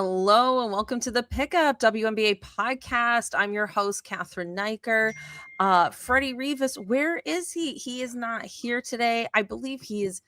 Hello and welcome to the Pickup WNBA podcast. I'm your host, Cathryn. Freddie Rivas, where is he? He is not here today. I believe he is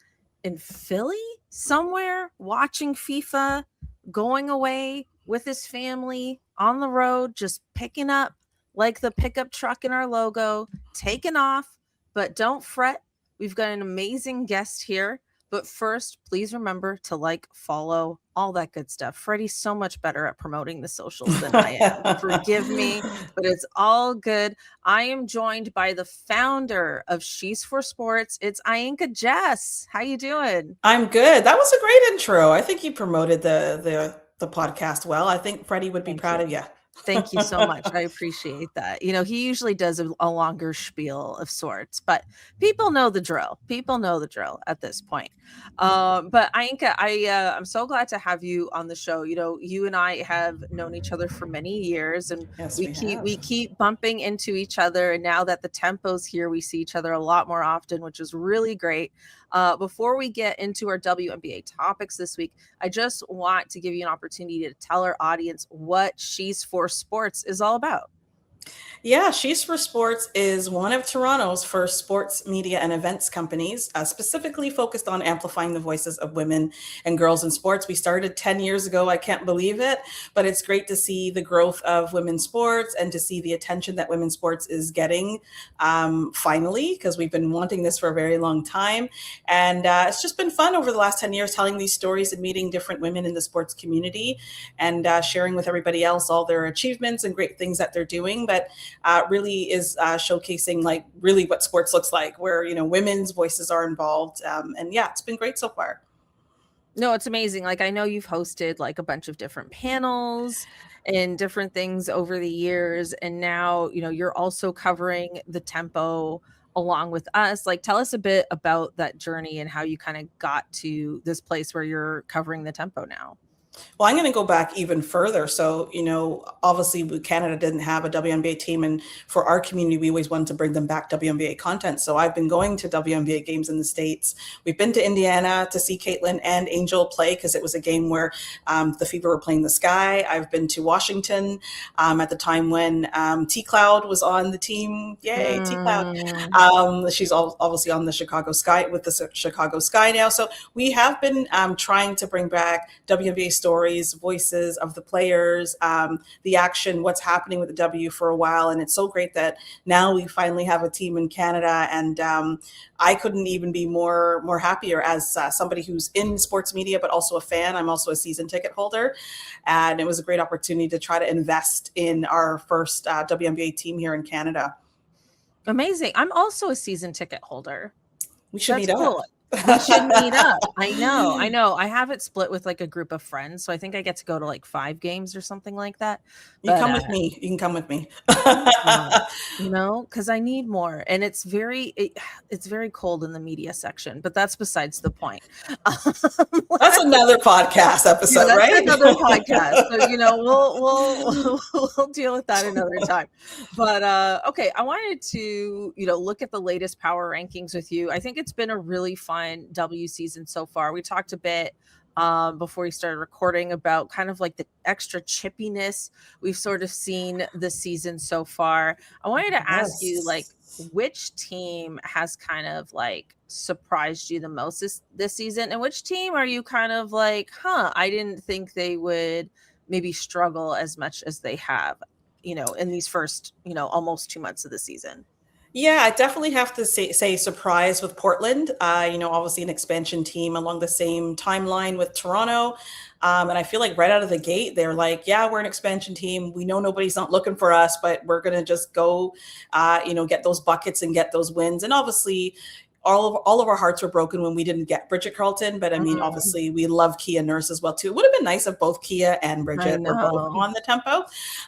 in Philly somewhere watching FIFA, going away with his family on the road, just picking up like the pickup truck in our logo, taking off. But don't fret, we've got an amazing guest here. But first, please remember to like, follow, all that good stuff. Freddie's so much better at promoting the socials than I am. Forgive me, but it's all good. I am joined by the founder of She's for Sports. It's Ainka Jess. How you doing? I'm good. That was a great intro. I think you promoted the podcast well. I think Freddie would be proud of you. Thank you so much. I appreciate that. You know, he usually does a longer spiel of sorts, but people know the drill. People know the drill at this point. But Ainka, I'm so glad to have you on the show. You know, you and I have known each other for many years, and yes, we keep bumping into each other. And now that the tempo's here, we see each other a lot more often, which is really great. Before we get into our WNBA topics this week, I just want to give you an opportunity to tell our audience what She's for Sports is all about. Yeah, She's for Sports is one of Toronto's first sports media and events companies, specifically focused on amplifying the voices of women and girls in sports. We started 10 years ago. I can't believe it, but it's great to see the growth of women's sports and to see the attention that women's sports is getting finally, because we've been wanting this for a very long time. And it's just been fun over the last 10 years telling these stories and meeting different women in the sports community and sharing with everybody else all their achievements and great things that they're doing. But really is showcasing like really what sports looks like, where, you know, women's voices are involved. And yeah, it's been great so far. No, it's amazing. Like, I know you've hosted like a bunch of different panels and different things over the years. And now, you know, you're also covering the tempo along with us. Like, tell us a bit about that journey and how you kind of got to this place where you're covering the tempo now. Well, I'm going to go back even further. So, you know, obviously Canada didn't have a WNBA team, and for our community, we always wanted to bring them back WNBA content. So I've been going to WNBA games in the States. We've been to Indiana to see Cathryn and Angel play because it was a game where the Fever were playing the Sky. I've been to Washington at the time when T-Cloud was on the team. Yay, T-Cloud. She's obviously on the Chicago Sky with the Chicago Sky now. So we have been trying to bring back WNBA stories, voices of the players, the action, what's happening with the W for a while. And it's so great that now we finally have a team in Canada. And I couldn't even be more happier as somebody who's in sports media, but also a fan. I'm also a season ticket holder. And it was a great opportunity to try to invest in our first WNBA team here in Canada. Amazing. I'm also a season ticket holder. We should meet up. We should meet up. I know. I have it split with like a group of friends, so I think I get to go to like 5 games or something like that. You come with me. You can come with me. You know, because I need more, and it's very cold in the media section, but that's besides the point. That's another podcast episode, that's right? Another podcast. So, you know, we'll deal with that another time. But okay, I wanted to, you know, look at the latest power rankings with you. I think it's been a really fun W season so far. We talked a bit before we started recording about kind of like the extra chippiness we've sort of seen this season so far. I wanted to ask you, like, which team has kind of like surprised you the most this season, and which team are you kind of like, I didn't think they would maybe struggle as much as they have, you know, in these first, you know, almost 2 months of the season? Yeah, I definitely have to say surprise with Portland. You know, obviously an expansion team along the same timeline with Toronto. And I feel like right out of the gate, they're like, yeah, we're an expansion team. We know nobody's not looking for us, but we're going to just go, you know, get those buckets and get those wins. And obviously, all of our hearts were broken when we didn't get Bridget Carlton, but I mean, obviously we love Kia Nurse as well too. It would have been nice if both Kia and Bridget were both on the tempo,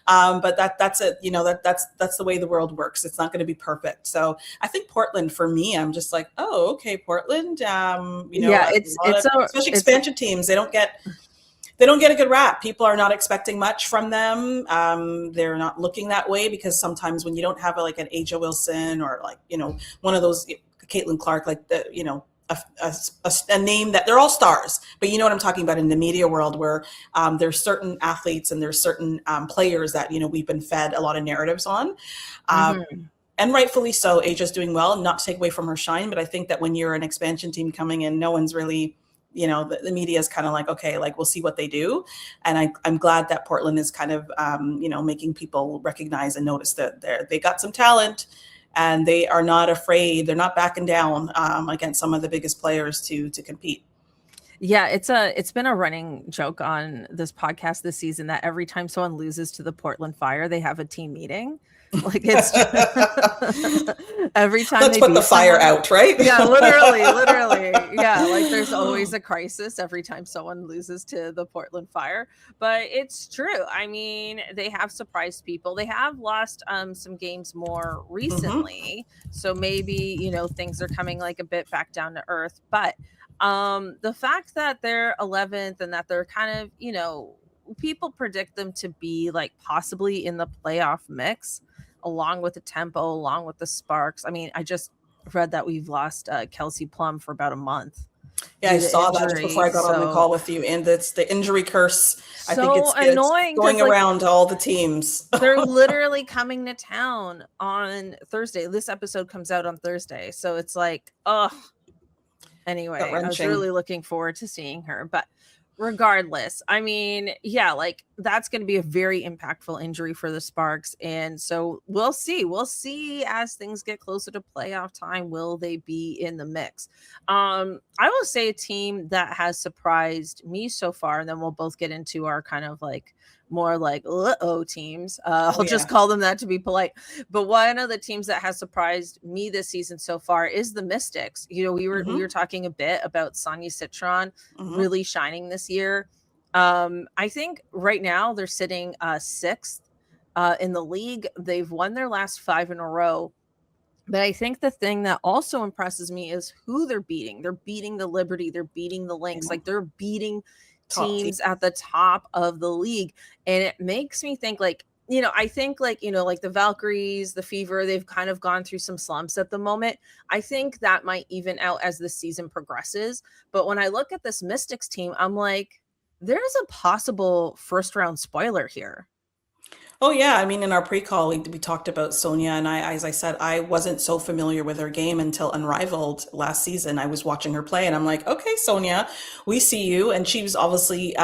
but that's it. You know, that's the way the world works. It's not going to be perfect. So I think Portland, for me, I'm just like, oh, okay, Portland. You know, yeah, especially expansion teams. They don't get a good rap. People are not expecting much from them. They're not looking that way because sometimes when you don't have like an Aja Wilson or like, you know, one of those Caitlin Clark, like the, you know, a name that they're all stars, but you know what I'm talking about in the media world, where there's certain athletes and there's certain players that we've been fed a lot of narratives on. Mhm. And rightfully so. Asia's doing well, not to take away from her shine, but I think that when you're an expansion team coming in, no one's really, the media is kind of like, okay, like we'll see what they do. And I'm glad that Portland is kind of, making people recognize and notice that they got some talent, and they are not afraid. They're not backing down against some of the biggest players to compete. Yeah, it's been a running joke on this podcast this season that every time someone loses to the Portland Fire, they have a team meeting. Like it's just every time Let's they put the beat fire someone. out, right? Yeah, literally. Yeah, like there's always a crisis every time someone loses to the Portland Fire. But it's true. I mean, they have surprised people. They have lost some games more Hmm. recently. So maybe, things are coming like a bit back down to earth. But the fact that they're 11th and that they're kind of, people predict them to be like possibly in the playoff mix along with the tempo, along with the sparks. I mean, I just read that we've lost Kelsey Plum for about a month Yeah, I due to saw that just before injury. I got on the call So with you, and it's the injury curse. I think so it's annoying because going like around to all the teams. they're literally coming to town on Thursday. This episode comes out on Thursday. So it's like, oh, Gut anyway, I was wrenching. really looking forward to seeing her. But regardless, I mean, yeah, like that's going to be a very impactful injury for the Sparks. And so we'll see. We'll see as things get closer to playoff time. Will they be in the mix? I will say a team that has surprised me so far, and then we'll both get into our kind of like more like uh-oh teams. Oh I'll just yeah. call them that to be polite. But one of the teams that has surprised me this season so far is the Mystics. We were Hmm. talking a bit about Sonia Citron Hmm. really shining this year. I think right now they're sitting sixth in the league. They've won their last 5 in a row. But I think the thing that also impresses me is who they're beating. They're beating the Liberty, they're beating the Lynx, Yeah. like they're beating Top team. teams at the top of the league. And it makes me think like, I think like, like the Valkyries, the Fever, they've kind of gone through some slumps at the moment. I think that might even out as the season progresses. But when I look at this Mystics team, I'm like, there's a possible first round spoiler here. Oh yeah, I mean, in our pre-call, we talked about Sonia, and as I said, I wasn't so familiar with her game until Unrivaled last season. I was watching her play, and I'm like, okay, Sonia, we see you. And she was obviously,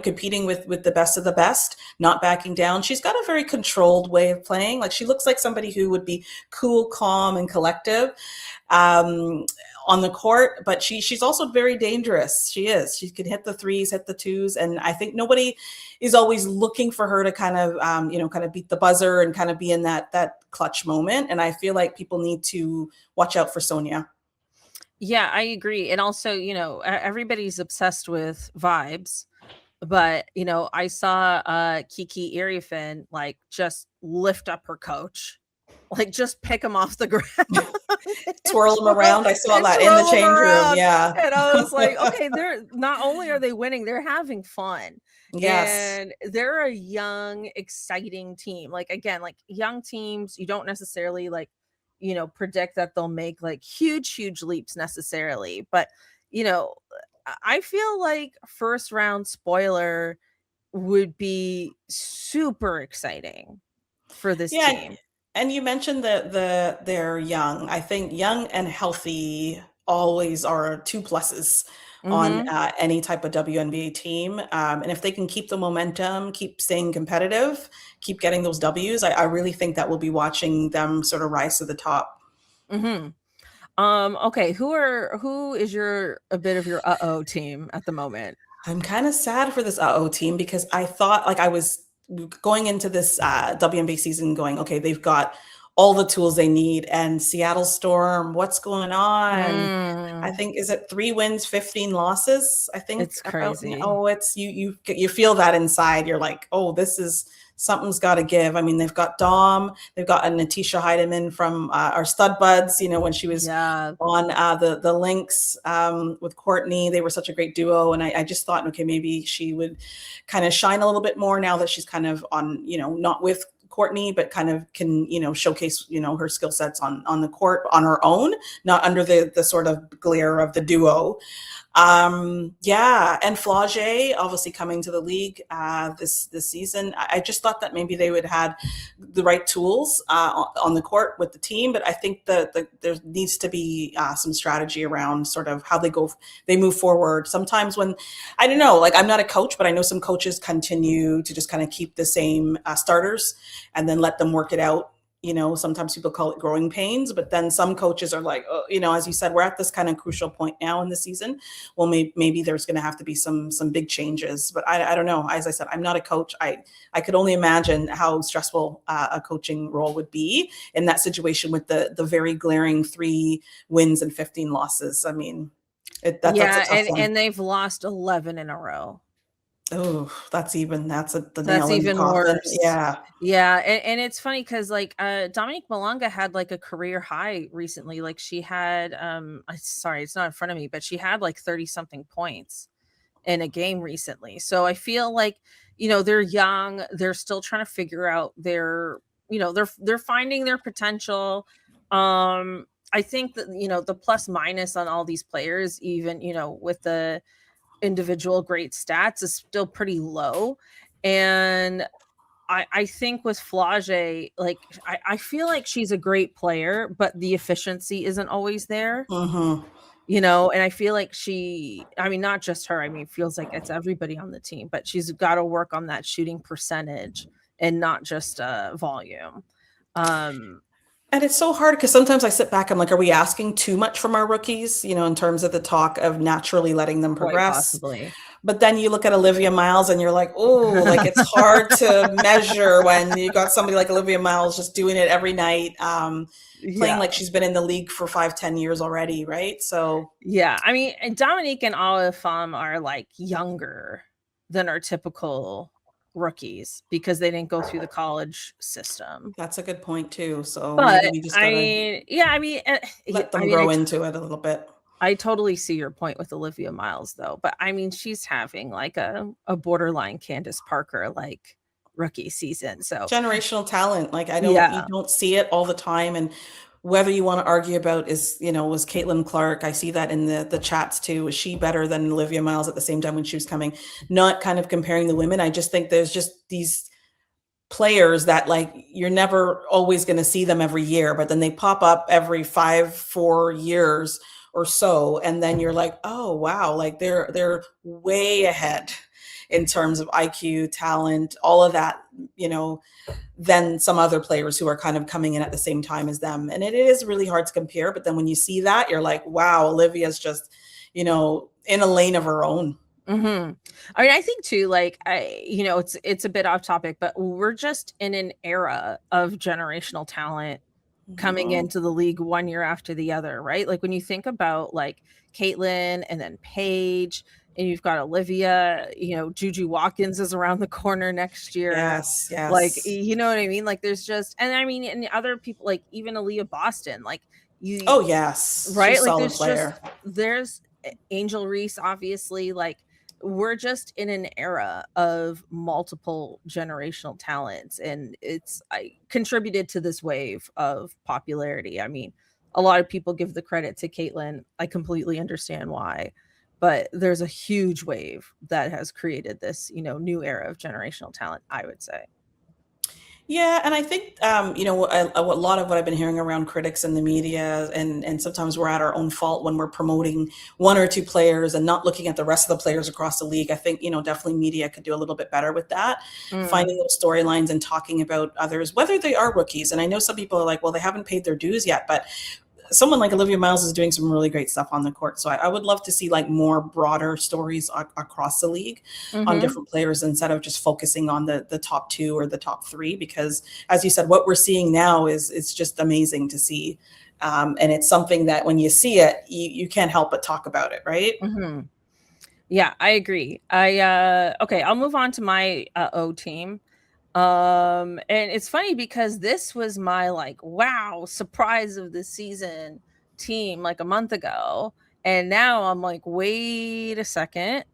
competing with the best of the best, not backing down. She's got a very controlled way of playing. Like she looks like somebody who would be cool, calm, and collective. Um, on the court, but she's also very dangerous. She is. She can hit the threes, hit the twos, and I think nobody is always looking for her to kind of kind of beat the buzzer and kind of be in that clutch moment. And I feel like people need to watch out for Sonia. Yeah, I agree. And also, everybody's obsessed with vibes. But, I saw Kiki Iriefin like just lift up her coach, like just pick him off the ground and Twirl them around. I saw and that in the twirl him change room. around. Yeah. And I was like, okay, they're not only are they winning, they're having fun. Yes. And they're a young, exciting team. Like again, like young teams, you don't necessarily like, predict that they'll make like huge leaps necessarily. But, you know, I feel like first round spoiler would be super exciting for this Yeah. team. And you mentioned that they're young. I think young and healthy always are two pluses on Mhm. any type of WNBA team. And if they can keep the momentum, keep staying competitive, keep getting those W's, I really think that we'll be watching them sort of rise to the top. Mhm. Okay, who is your a bit of your uh-oh team at the moment? I'm kind of sad for this uh-oh team because I thought like I was going into this WNBA season going, okay, they've got all the tools they need. And Seattle Storm, what's going on? I Mm, think is it 3 wins, 15 losses? I think it's about crazy. oh, it's you feel that inside. You're like, oh, this is something's got to give. I mean, they've got Dom, they've got a Natisha Heidemann from our Stud Buds. When she was Yeah. on the Lynx with Courtney. They were such a great duo, and I just thought, okay, maybe she would kind of shine a little bit more now that she's kind of on, not with Courtney, but kind of can, showcase, her skill sets on the court on her own, not under the sort of glare of the duo. Yeah, and Flage obviously coming to the league this season. I just thought that maybe they would had the right tools on the court with the team, but I think that there needs to be some strategy around sort of how they move forward. Sometimes when, I don't know, like I'm not a coach, but I know some coaches continue to just kind of keep the same starters and then let them work it out. Sometimes people call it growing pains, but then some coaches are like, oh, as you said, we're at this kind of crucial point now in the season. Well, maybe there's going to have to be some big changes, but I don't know. As I said, I'm not a coach. I could only imagine how stressful a coaching role would be in that situation with the very glaring 3 wins and 15 losses. I mean, that's a tough one. And they've lost 11 in a row. Oh, that's the That's nail in the even coffin. worse. Yeah. Yeah. And it's funny because like Dominique Malonga had like a career high recently. Like she had sorry, it's not in front of me, but she had like 30 something points in a game recently. So I feel like, they're young, they're still trying to figure out they're finding their potential. I think that, the plus minus on all these players, even, with the individual great stats, is still pretty low. And I think with Flage, like I feel like she's a great player, but the efficiency isn't always there. Mm-hmm. And I feel like not just her, it feels like it's everybody on the team, but she's got to work on that shooting percentage and not just volume. And it's so hard because sometimes I sit back, I'm like, are we asking too much from our rookies, in terms of the talk of naturally letting them Quite progress? possibly. But then you look at Olivia Miles and you're like, oh, like it's hard to measure when you got somebody like Olivia Miles just doing it every night, playing like she's been in the league for 5-10 years already, right? So yeah, and Dominique and Olafam are like younger than our typical rookies because they didn't go through the college system. that's a good point too. So But maybe we just gotta let them grow into it a little bit. I totally see your point with Olivia Miles though, but she's having like a borderline Candace Parker like rookie season. So generational talent, like you don't see it all the time. And whether you want to argue about was Caitlin Clark, I see that in the chats too. Was she better than Olivia Miles at the same time when she was coming? Not kind of comparing the women. I just think there's just these players that like you're never always going to see them every year, but then they pop up every 4 years or so, and then you're like, oh wow, like they're way ahead in terms of IQ, talent, all of that, than some other players who are kind of coming in at the same time as them. And it is really hard to compare. But then when you see that, you're like, wow, Olivia's just, in a lane of her own. Mm-hmm. I think too, like it's a bit off topic, but we're just in an era of generational talent coming into the league one year after the other, right? Like when you think about like Caitlin and then Paige, and you've got Olivia, Juju Watkins is around the corner next year. Yes. Like, you know what I mean? Like there's just, and and other people, like even Aaliyah Boston, like oh yes, right? She's like solid there's Angel Reese, obviously, like we're just in an era of multiple generational talents, and I contributed to this wave of popularity. A lot of people give the credit to Caitlin. I completely understand why, but there's a huge wave that has created this, new era of generational talent, I would say. Yeah, and I think a lot of what I've been hearing around critics and the media, and sometimes we're at our own fault when we're promoting 1 or 2 players and not looking at the rest of the players across the league. I think definitely media could do a little bit better with that, finding those storylines and talking about others, whether they are rookies. And I know some people are like, well, they haven't paid their dues yet, but someone like Olivia Miles is doing some really great stuff on the court. So I would love to see like more broader stories across the league on different players instead of just focusing on the top 2 or the top 3, because as you said, what we're seeing now is just amazing to see. And it's something that when you see it, you can't help but talk about it. Right. Yeah, I agree. Okay, I'll move on to my O team. And it's funny because this was my like wow surprise of the season team like a month ago, and now I'm like, wait a second,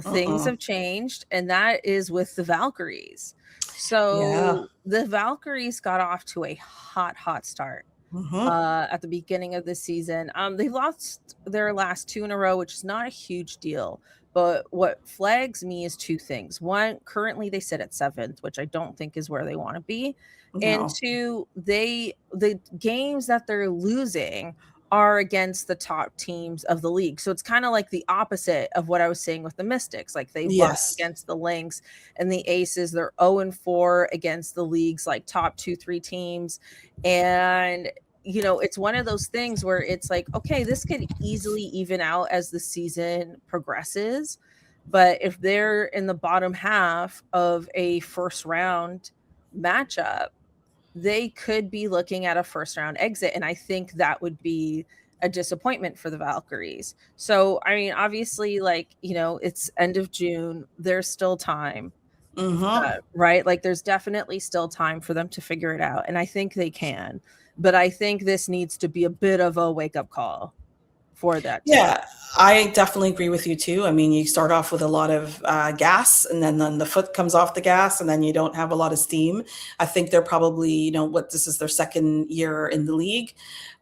things have changed, and that is with the Valkyries. Yeah. So the Valkyries got off to a hot start Hmm. at the beginning of the season. They lost their last two in a row, which is not a huge deal. But what flags me is two things. One, currently they sit at seventh, which I don't think is where they want to be. And No. two, the games that they're losing are against the top teams of the league. So it's kind of like the opposite of what I was saying with the Mystics. Like they've lost Yes. against the Lynx and the Aces. They're 0-4 against the league's like top 2-3 teams. And it's one of those things where it's like, okay, this could easily even out as the season progresses. But if they're in the bottom half of a first round matchup, they could be looking at a first round exit. And I think that would be a disappointment for the Valkyries. So, I mean, obviously, like, it's end of June, there's still time. Hmm. Right? Like there's definitely still time for them to figure it out. And I think they can. But I think this needs to be a bit of a wake up call for that team. Yeah, I definitely agree with you too. I mean, you start off with a lot of gas, and then the foot comes off the gas, and then you don't have a lot of steam. I think they're probably, this is their second year in the league.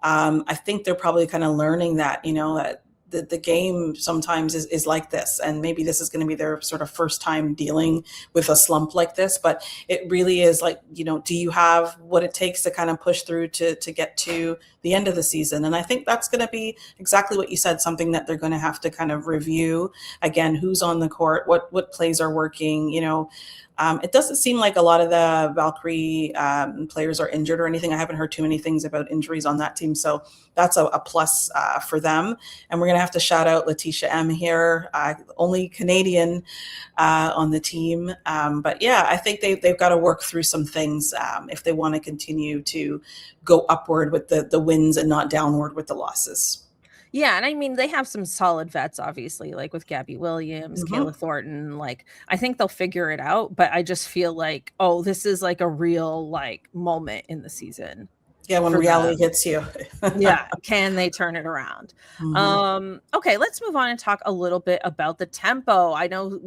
I think they're probably kind of learning that, that the game sometimes is like this, and maybe this is going to be their sort of first time dealing with a slump like this. But it really is like, do you have what it takes to kind of push through to get to the end of the season? And I think that's going to be exactly what you said, something that they're going to have to kind of review again. Who's on the court? What plays are working? It doesn't seem like a lot of the Valkyrie players are injured or anything. I haven't heard too many things about injuries on that team, so that's a plus for them. And we're going to have to shout out Letitia M here, only Canadian on the team. But yeah, I think they've got to work through some things if they want to continue to go upward with the wins and not downward with the losses. Yeah, and I mean they have some solid vets, obviously, like with Gabby Williams, Kayla Hmm. Thornton. Like I think they'll figure it out, but I just feel like, oh, this is like a real like moment in the season Yeah, when for reality them. hits you. Yeah, can they turn it around? Hmm. Okay, let's move on and talk a little bit about the tempo. I know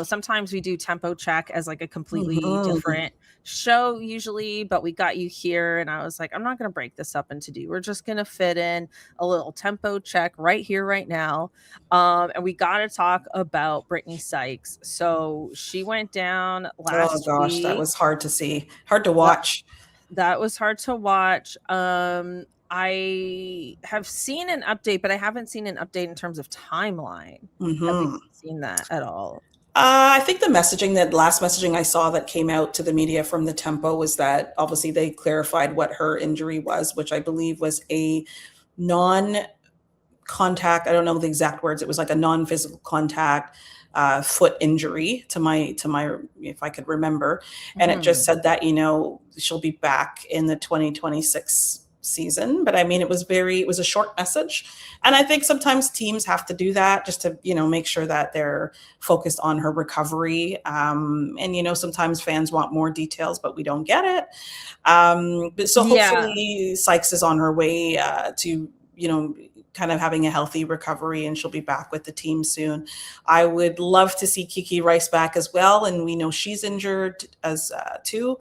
sometimes we do tempo check as like a completely Hmm. different show usually, but we got you here and I was like, I'm not going to break this up into two. We're just going to fit in a little tempo check right here right now. And we got to talk about Brittany Sykes. So she went down Oh last gosh, that week. was hard to see, hard to watch. That was hard to watch. I have seen an update, but I haven't seen an update in terms of timeline. Have you Hmm. seen that at all? I think that last messaging I saw that came out to the media from the Tempo was that obviously they clarified what her injury was, which I believe was a non contact. I don't know the exact words. It was like a non physical contact foot injury to my if I could remember, and it just Mhm. said that she'll be back in the 2026 season. But I mean, it was a short message, and I think sometimes teams have to do that just to make sure that they're focused on her recovery. And sometimes fans want more details, but we don't get it. But so Yeah. hopefully Sykes is on her way to kind of having a healthy recovery, and she'll be back with the team soon. I would love to see Kiki Rice back as well, and we know she's injured as too.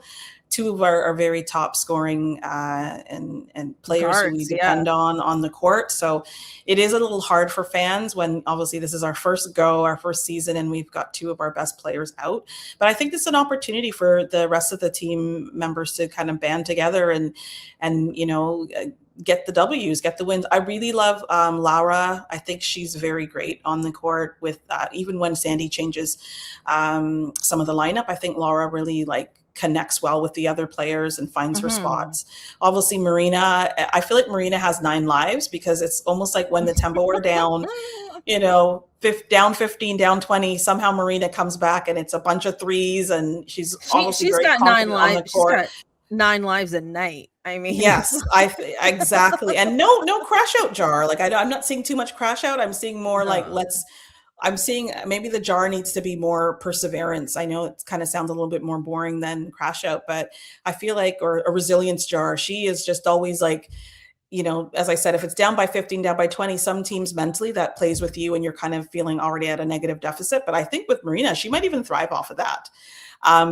Two of our very top scoring and players who we Guards, yeah. depend on the court. So it is a little hard for fans when obviously this is our first season, and we've got two of our best players out. But I think this is an opportunity for the rest of the team members to kind of band together and get the W's, get the wins. I really love Laura. I think she's very great on the court with even when Sandy changes some of the lineup. I think Laura really connects well with the other players and finds her Mhm. spots. Obviously, Marina, I feel like Marina has 9 lives because it's almost like when the Tempo are down, down 15, down 20, somehow Marina comes back and it's a bunch of threes, and she's She obviously she's very got 9 confident on lives. the She's court. got 9 lives a night. I mean, it's Yes, exactly, and no crash out jar. Like I'm not seeing too much crash out. I'm seeing more like no. I'm seeing maybe the jar needs to be more perseverance. I know it kind of sounds a little bit more boring than crash out, but I feel like, or a resilience jar. She is just always like, as I said, if it's down by 15, down by 20, some teams mentally that plays with you and you're kind of feeling already at a negative deficit. But I think with Marina, she might even thrive off of that.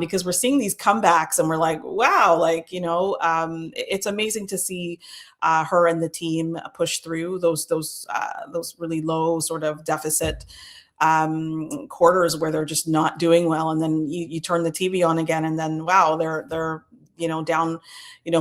because we're seeing these comebacks and we're like, wow, like, it's amazing to see her and the team push through those really low sort of deficit quarters where they're just not doing well, and then you turn the TV on again, and then wow, they're down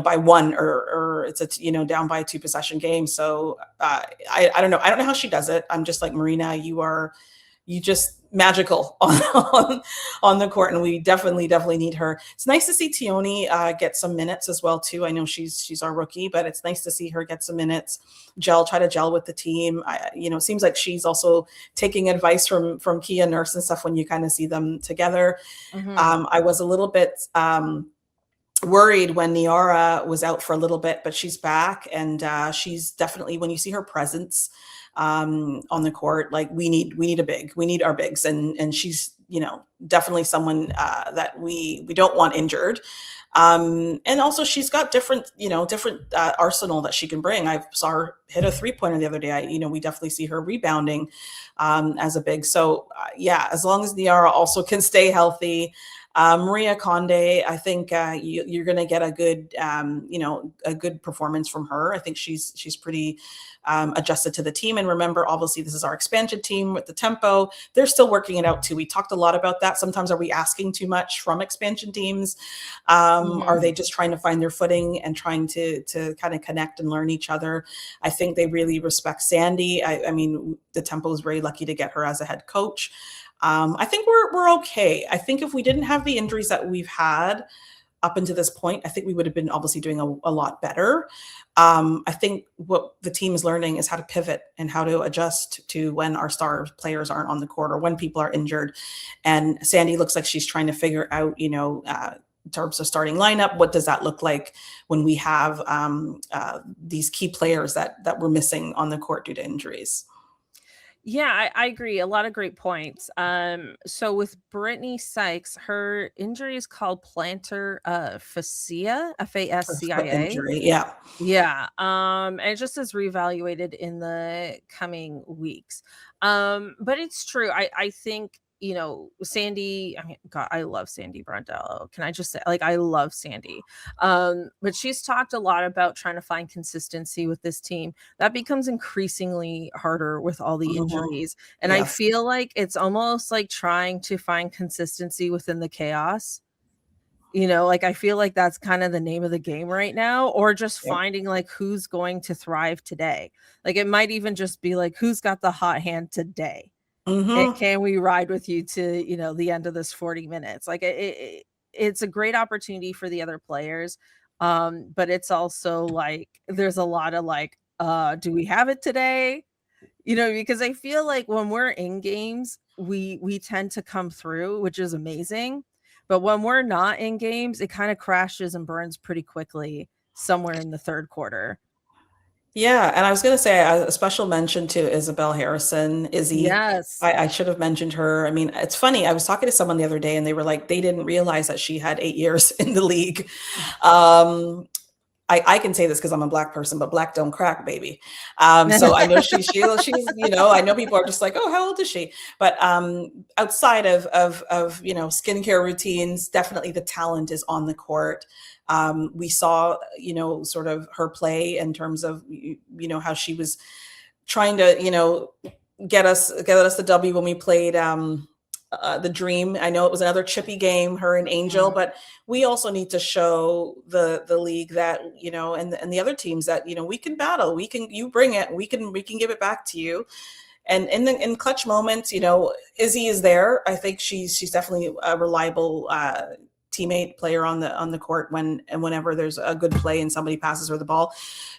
by one, or it's a down by a 2 possession game. So I don't know how she does it. I'm just like, Marina, you just magical on the court, and we definitely need her. It's nice to see Tioni get some minutes as well too. I know she's our rookie, but it's nice to see her get some minutes, try to gel with the team. It seems like she's also taking advice from Kia Nurse and stuff when you kind of see them together. I was a little bit worried when Niara was out for a little bit, but she's back, and she's definitely, when you see her presence on the court, like we need a big, we need our bigs, and she's definitely someone that we don't want injured. And also she's got different arsenal that she can bring. I saw her hit a 3-pointer the other day. We definitely see her rebounding as a big. So yeah, as long as Niara also can stay healthy. Maria Conde, I think you're going to get a good performance from her. I think she's pretty adjusted to the team. And remember, obviously, this is our expansion team with the tempo. They're still working it out too. We talked a lot about that. Sometimes are we asking too much from expansion teams? Are they just trying to find their footing and trying to kind of connect and learn each other? I think they really respect Sandy. I mean, the tempo is very lucky to get her as a head coach. I think we're okay. I think if we didn't have the injuries that we've had up until this point, I think we would have been obviously doing a lot better. I think what the team is learning is how to pivot and how to adjust to when our star players aren't on the court or when people are injured. And Sandy looks like she's trying to figure out, in terms of starting lineup, what does that look like when we have these key players that we're missing on the court due to injuries. Yeah, I agree. A lot of great points. So with Brittany Sykes, her injury is called plantar fascia, FASCIA. Injury, yeah. Yeah. And it just is reevaluated in the coming weeks. But it's true. I think, Sandy, I mean, God, I love Sandy Brondello. Can I just say, like, I love Sandy. But she's talked a lot about trying to find consistency with this team. That becomes increasingly harder with all the injuries. And I feel like it's almost like trying to find consistency within the chaos. Like, I feel like that's kind of the name of the game right now, or just finding like who's going to thrive today. Like, it might even just be like, who's got the hot hand today? Can we ride with you to, the end of this 40 minutes? Like, it's a great opportunity for the other players. But it's also like, there's a lot of like, do we have it today? Because I feel like when we're in games, we tend to come through, which is amazing. But when we're not in games, it kind of crashes and burns pretty quickly somewhere in the third quarter. Yeah, and I was going to say a special mention to Isabel Harrison, Izzy. Yes. I should have mentioned her. I mean, it's funny. I was talking to someone the other day, and they were like, they didn't realize that she had 8 years in the league. I can say this because I'm a Black person, but Black don't crack, baby. So I know she's, I know people are just like, oh, how old is she? But outside of skincare routines, definitely the talent is on the court. We saw, sort of her play in terms of, how she was trying to, get us the W when we played the Dream. I know it was another chippy game, her and Angel, but we also need to show the league that, and the other teams that, we can battle, you bring it, we can give it back to you. And in clutch moments, Izzy is there. I think she's definitely a reliable teammate, player on the court whenever there's a good play and somebody passes her the ball.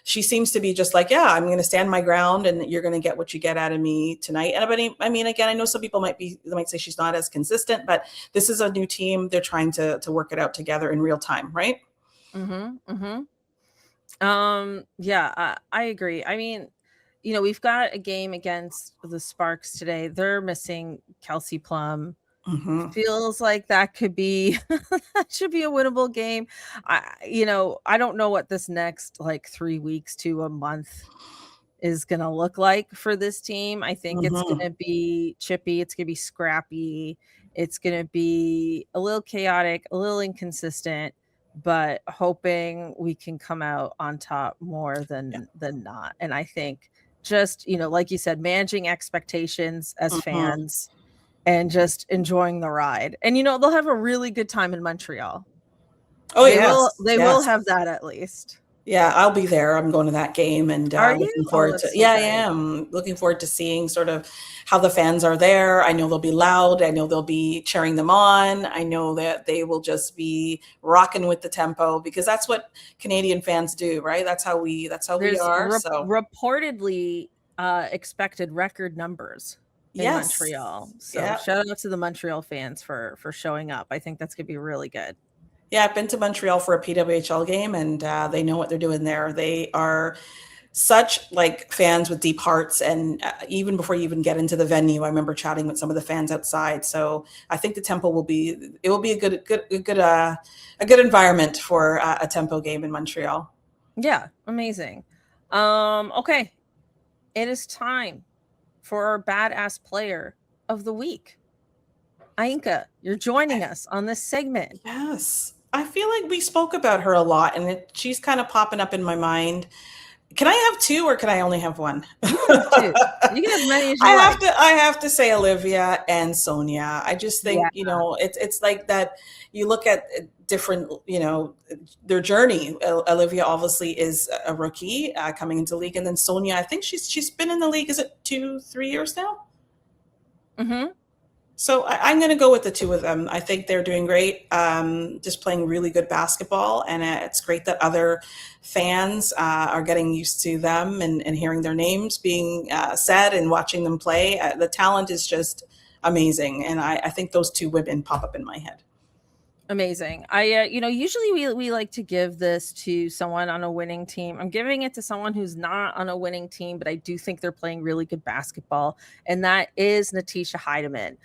She seems to be just like, yeah, I'm going to stand my ground, and you're going to get what you get out of me tonight. And I mean, again, I know some people might say she's not as consistent, but this is a new team. They're trying to work it out together in real time, right? Yeah, I agree. I mean, we've got a game against the Sparks today. They're missing Kelsey Plum. Feels like that could be that should be a winnable game. I don't know what this next like 3 weeks to a month is gonna look like for this team. I think it's gonna be chippy, it's gonna be scrappy It's going to be a little chaotic, a little inconsistent, but hoping we can come out on top more than not. And I think just, like you said, managing expectations as fans and just enjoying the ride. And they'll have a really good time in Montreal. Oh, They will have that at least. Yeah, I'll be there. I'm going to that game, and Are you? looking forward to. So Yeah, great. I am looking forward to seeing sort of how the fans are there. I know they'll be loud. I know they'll be cheering them on. I know that they will just be rocking with the tempo, because that's what Canadian fans do, right? That's how we are. So reportedly expected record numbers in Montreal. So shout out to the Montreal fans for showing up. I think that's going to be really good. Yeah, I've been to Montreal for a PWHL game, and they know what they're doing there. They are such like fans with deep hearts, and even before you even get into the venue, I remember chatting with some of the fans outside. So I think the tempo will be a good environment for a tempo game in Montreal. Yeah, amazing. Okay, it is time for our badass player of the week. Ainka, you're joining us on this segment. Yes. I feel like we spoke about her a lot, and she's kind of popping up in my mind. Can I have two, or can I only have one? You can have two. You can have many as you like. I have to say Olivia and Sonia. I just think, it's like that. You look at different, their journey. Olivia obviously is a rookie coming into the league, and then Sonia, I think she's been in the league. Is it 2-3 years now? Mm-hmm. So I'm going to go with the two of them. I think they're doing great, just playing really good basketball. And it's great that other fans are getting used to them and hearing their names being said and watching them play. The talent is just amazing. And I think those two women pop up in my head. Amazing. Usually we like to give this to someone on a winning team. I'm giving it to someone who's not on a winning team, but I do think they're playing really good basketball. And that is Natisha Heidemann.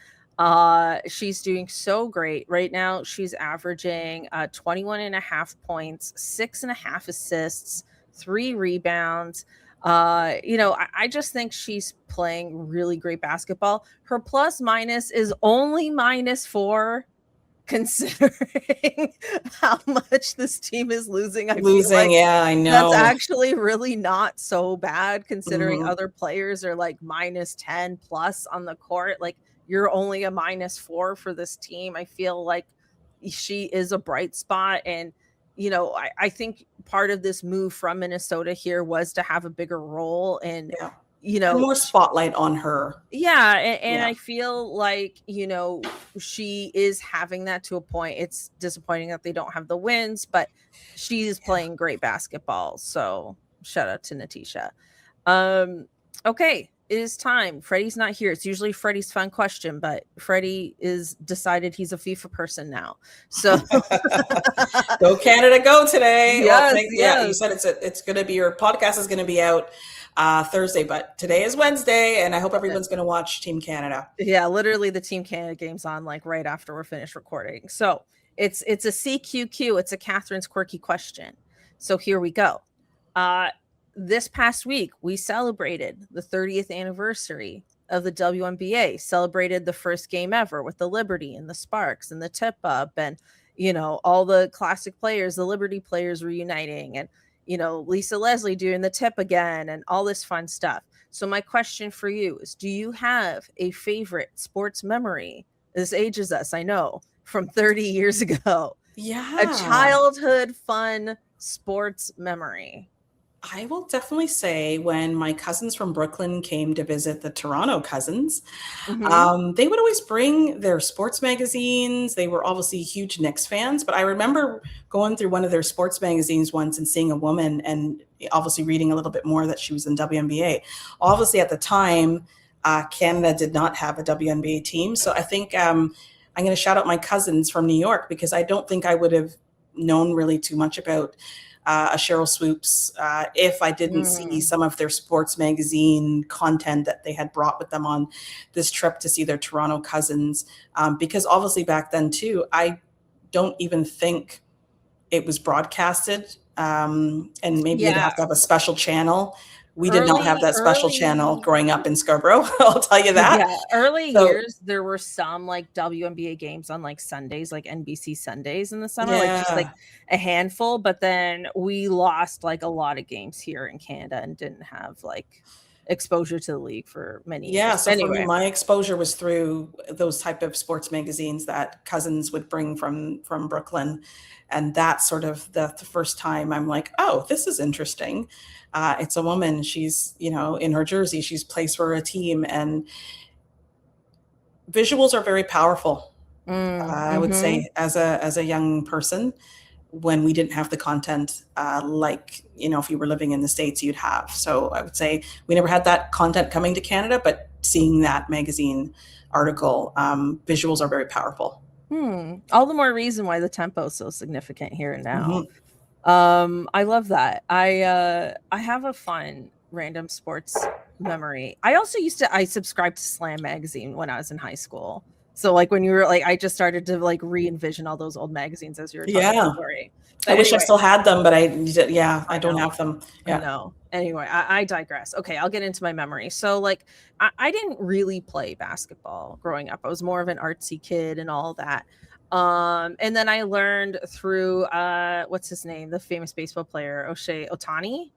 She's doing so great right now. She's averaging 21.5 points, 6.5 assists, 3 rebounds. I just think she's playing really great basketball. Her plus minus is only -4, considering how much this team is losing. I feel like yeah, I know. That's actually really not so bad, considering other players are like -10 plus on the court. Like, you're only a -4 for this team. I feel like she is a bright spot. And, I think part of this move from Minnesota here was to have a bigger role and, and more spotlight on her. Yeah. And I feel like, she is having that to a point. It's disappointing that they don't have the wins, but she is playing great basketball. So shout out to Natisha. Okay. It is time. Freddie's not here. It's usually Freddie's fun question, but Freddie is decided he's a FIFA person now. So go Canada, go today. Yes, you said it's going to be, your podcast is going to be out Thursday, but today is Wednesday, and I hope everyone's going to watch Team Canada. Yeah, literally the Team Canada game's on like right after we're finished recording. So it's a CQQ. It's a Cathryn's quirky question. So here we go. This past week, we celebrated the 30th anniversary of the WNBA, celebrated the first game ever with the Liberty and the Sparks and the Tip Up and, all the classic players, the Liberty players reuniting and, Lisa Leslie doing the tip again and all this fun stuff. So my question for you is, do you have a favorite sports memory? This ages us, I know, from 30 years ago. Yeah. A childhood fun sports memory. I will definitely say when my cousins from Brooklyn came to visit the Toronto cousins, they would always bring their sports magazines. They were obviously huge Knicks fans, but I remember going through one of their sports magazines once and seeing a woman and obviously reading a little bit more that she was in WNBA. Obviously at the time, Canada did not have a WNBA team. So I think I'm going to shout out my cousins from New York, because I don't think I would have known really too much about a Cheryl Swoops if I didn't see some of their sports magazine content that they had brought with them on this trip to see their Toronto cousins. Because obviously back then too, I don't even think it was broadcasted. And maybe you'd have to have a special channel We did not have that special channel early growing up in Scarborough. I'll tell you that. Yeah, early So years, there were some, like, WNBA games on, like, Sundays, like, NBC Sundays in the summer, like, just, like, yeah. a handful, but then we lost, like, a lot of games here in Canada and didn't have, like, exposure to the league for many Yeah, years. so for me, Anyway. my exposure was through those type of sports magazines that cousins would bring from Brooklyn, and that's sort of the first time I'm like, "Oh, this is interesting." It's a woman, she's, in her jersey, she's plays for a team, and visuals are very powerful. I would Mhm. say as a young person, when we didn't have the content, like, if you were living in the States, you'd have. So I would say we never had that content coming to Canada, but seeing that magazine article, visuals are very powerful. All the more reason why the tempo is so significant here and now. Mhm. I love that. I have a fun random sports memory. I subscribed to Slam magazine when I was in high school. So like when you were like I just started to like re-envision all those old magazines as you were telling the Yeah. story. I But wish I anyway, still had them, but yeah, I I don't know. have them. I Yeah. know. Anyway, I digress. Okay, I'll get into my memory. So, like, I didn't really play basketball growing up. I was more of an artsy kid and all that. And then I learned through what's his name, the famous baseball player O'Shea Otani,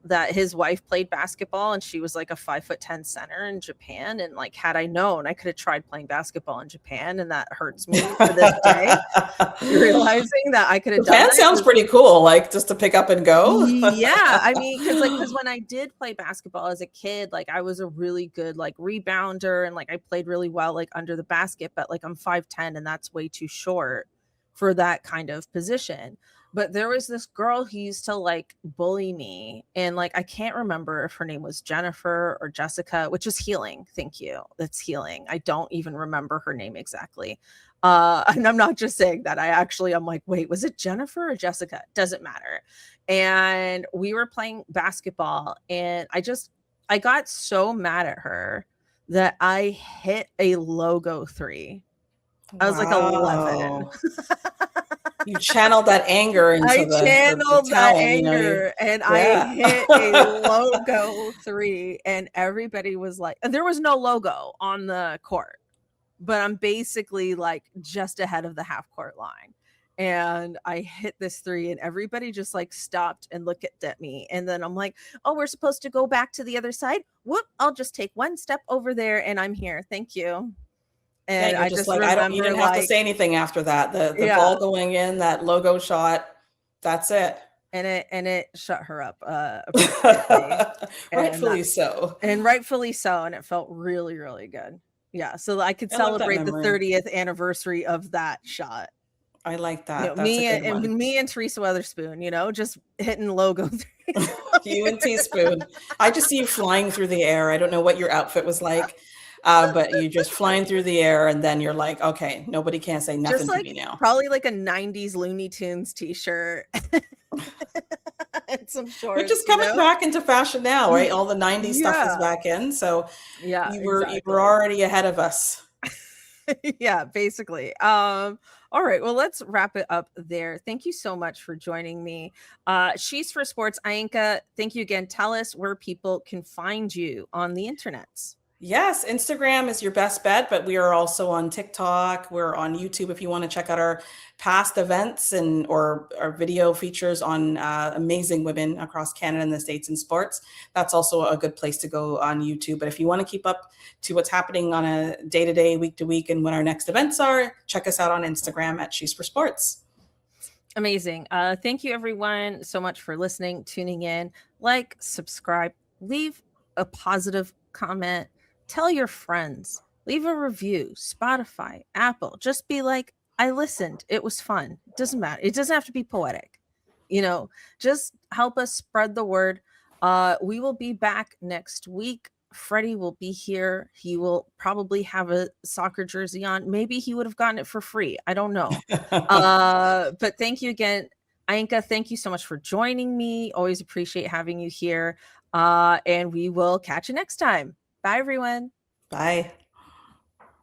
that his wife played basketball and she was like a 5'10" center in Japan. And like, had I known, I could have tried playing basketball in Japan, and that hurts me to this day. Realizing that I could have done Japan that sounds because pretty cool, like, just to pick up and go. yeah, I mean, because when I did play basketball as a kid, like, I was a really good, like, rebounder and, like, I played really well, like, under the basket, but, like, I'm 5'10" and that's way too short for that kind of position. But there was this girl who used to, like, bully me, and, like, I can't remember if her name was Jennifer or Jessica, which is healing, thank you, that's healing. I don't even remember her name exactly. And I'm not just saying that. I'm like, wait, was it Jennifer or Jessica? Doesn't matter. And we were playing basketball, and I got so mad at her that I hit a logo three. I was like 11. Wow. You channeled that anger into I the channeled that talent, you anger and I yeah. hit a logo three, and everybody was like, and there was no logo on the court, but I'm basically like just ahead of the half court line. And I hit this three, and everybody just like stopped and looked at me. And then I'm like, oh, we're supposed to go back to the other side. Whoop, I'll just take one step over there and I'm here. Thank you. Yeah, And you're I just just like, I don't you remember didn't have to like, say anything after that. The yeah. ball going in, that logo shot, that's it. And it shut her up appreciably. And Rightfully so. rightfully so. And it felt really, really good. Yeah. So I could I like that celebrate the memory. 30th anniversary of that shot. I like You know, that. That's a me good and one. me and Teresa Weatherspoon, just hitting logo threes. You and Teaspoon. I just see you flying through the air. I don't know what your outfit was like, but you just flying through the air, and then you're like, okay, nobody can say Just nothing to like me now. probably like a 90s Looney Tunes t-shirt and some Which is shorts, coming back into fashion now, right? All the 90s stuff is Yeah. back in. So Yeah, you were exactly. already ahead of us. Yeah, basically. All right, well, let's wrap it up there. Thank you so much for joining me. She's for Sports Ainka. Thank you again. Tell us where people can find you on the internets. Yes, Instagram is your best bet, but we are also on TikTok. We're on YouTube if you want to check out our past events and or our video features on amazing women across Canada and the States in sports. That's also a good place to go on YouTube. But if you want to keep up to what's happening on a day-to-day, week-to-week, and when our next events are, check us out on Instagram at She's for Sports. Amazing. Thank you, everyone, so much for listening, tuning in. Like, subscribe, leave a positive comment, tell your friends, leave a review, Spotify, Apple. Just be like, I listened. It was fun. It doesn't matter. It doesn't have to be poetic. Just help us spread the word. We will be back next week. Freddie will be here. He will probably have a soccer jersey on. Maybe he would have gotten it for free. I don't know. But thank you again, Ainka. Thank you so much for joining me. Always appreciate having you here. And we will catch you next time. Bye, everyone. Bye.